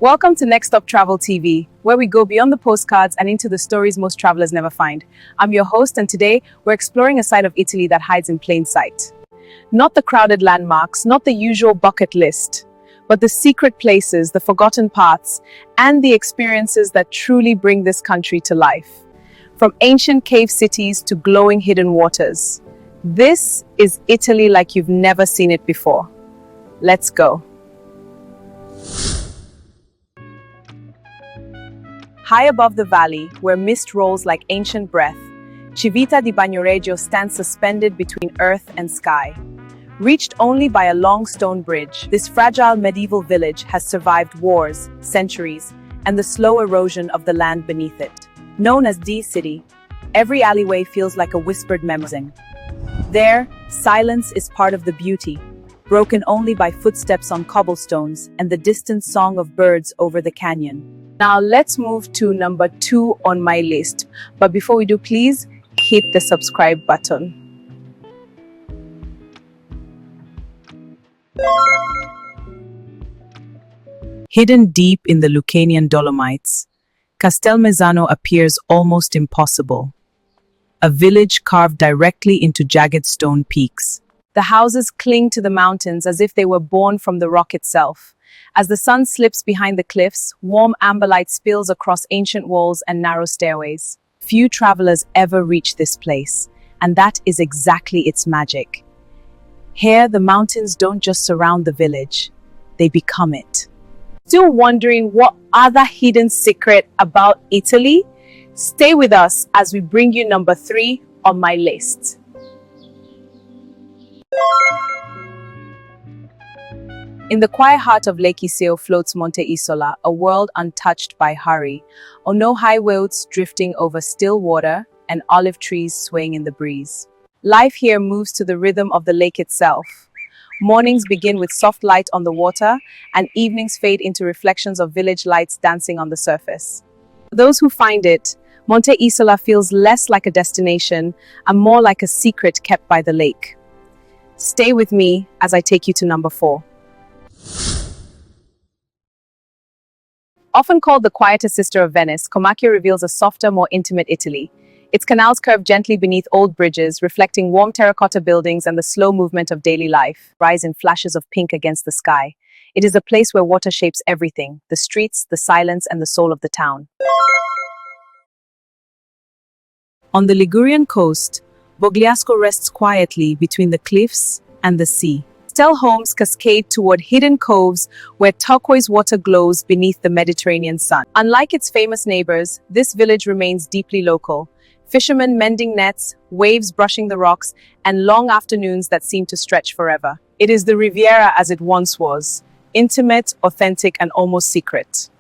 Welcome to Next Stop Travel TV, where we go beyond the postcards and into the stories most travelers never find. I'm your host, and today we're exploring a side of Italy that hides in plain sight. Not the crowded landmarks, not the usual bucket list, but the secret places, the forgotten paths, and the experiences that truly bring this country to life. From ancient cave cities to glowing hidden waters. This is Italy like you've never seen it before. Let's go. High above the valley, where mist rolls like ancient breath, Civita di Bagnoregio stands suspended between earth and sky. Reached only by a long stone bridge, this fragile medieval village has survived wars, centuries, and the slow erosion of the land beneath it. Known as the city, every alleyway feels like a whispered memory. There, silence is part of the beauty, broken only by footsteps on cobblestones and the distant song of birds over the canyon. Now let's move to number 2 on my list. But before we do, please hit the subscribe button. Hidden deep in the Lucanian Dolomites, Castelmezzano appears almost impossible. A village carved directly into jagged stone peaks. The houses cling to the mountains as if they were born from the rock itself. As the sun slips behind the cliffs, warm amber light spills across ancient walls and narrow stairways. Few travelers ever reach this place, and that is exactly its magic. Here, the mountains don't just surround the village, they become it. Still wondering what other hidden secret about Italy? Stay with us as we bring you number 3 on my list. In the quiet heart of Lake Iseo floats Monte Isola, a world untouched by hurry. No highways drifting over still water and olive trees swaying in the breeze. Life here moves to the rhythm of the lake itself. Mornings begin with soft light on the water, and evenings fade into reflections of village lights dancing on the surface. For those who find it, Monte Isola feels less like a destination and more like a secret kept by the lake. Stay with me as I take you to number 4. Often called the quieter sister of Venice, Comacchio reveals a softer, more intimate Italy. Its canals curve gently beneath old bridges, reflecting warm terracotta buildings and the slow movement of daily life, rise in flashes of pink against the sky. It is a place where water shapes everything, the streets, the silence, and the soul of the town. On the Ligurian coast, Bogliasco rests quietly between the cliffs and the sea. Pastel homes cascade toward hidden coves where turquoise water glows beneath the Mediterranean sun. Unlike its famous neighbors, this village remains deeply local. Fishermen mending nets, waves brushing the rocks, and long afternoons that seem to stretch forever. It is the Riviera as it once was, intimate, authentic, and almost secret.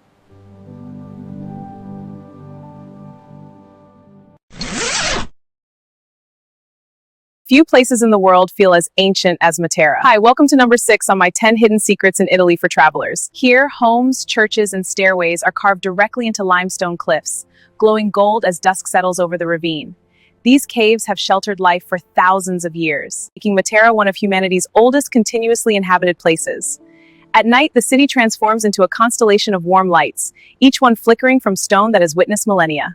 Few places in the world feel as ancient as Matera. Hi, welcome to number 6 on my 10 hidden secrets in Italy for travelers. Here, homes, churches, and stairways are carved directly into limestone cliffs, glowing gold as dusk settles over the ravine. These caves have sheltered life for thousands of years, making Matera one of humanity's oldest continuously inhabited places. At night, the city transforms into a constellation of warm lights, each one flickering from stone that has witnessed millennia.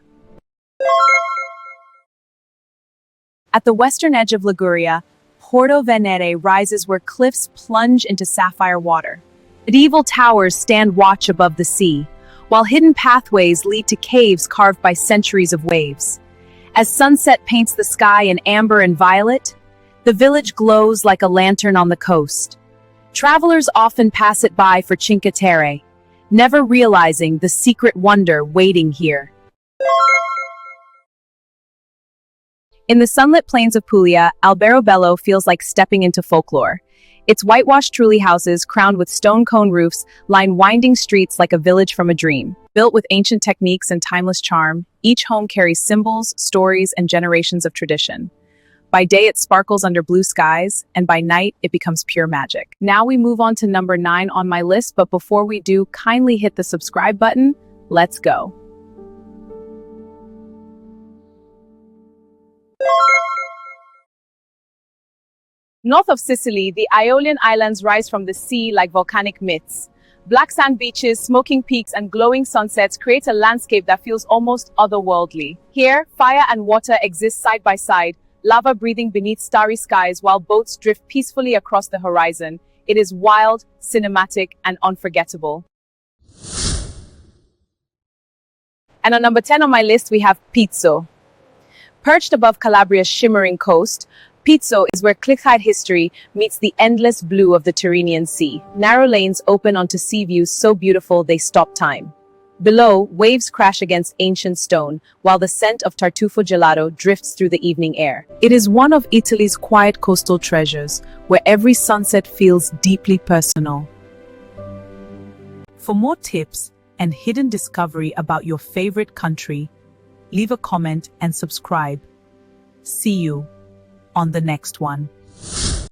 At the western edge of Liguria, Porto Venere rises where cliffs plunge into sapphire water. Medieval towers stand watch above the sea, while hidden pathways lead to caves carved by centuries of waves. As sunset paints the sky in amber and violet, the village glows like a lantern on the coast. Travelers often pass it by for Cinque Terre, never realizing the secret wonder waiting here. In the sunlit plains of Puglia, Alberobello feels like stepping into folklore. Its whitewashed trulli houses, crowned with stone cone roofs, line winding streets like a village from a dream. Built with ancient techniques and timeless charm, each home carries symbols, stories, and generations of tradition. By day, it sparkles under blue skies, and by night, it becomes pure magic. Now we move on to number 9 on my list, but before we do, kindly hit the subscribe button. Let's go. North of Sicily, the Aeolian Islands rise from the sea like volcanic myths. Black sand beaches, smoking peaks, and glowing sunsets create a landscape that feels almost otherworldly. Here, fire and water exist side by side, lava breathing beneath starry skies while boats drift peacefully across the horizon. It is wild, cinematic, and unforgettable. And on number 10 on my list, we have Pizzo. Perched above Calabria's shimmering coast, Pizzo is where cliff-height history meets the endless blue of the Tyrrhenian Sea. Narrow lanes open onto sea views so beautiful they stop time. Below, waves crash against ancient stone, while the scent of tartufo gelato drifts through the evening air. It is one of Italy's quiet coastal treasures, where every sunset feels deeply personal. For more tips and hidden discovery about your favorite country, leave a comment and subscribe. See you on the next one.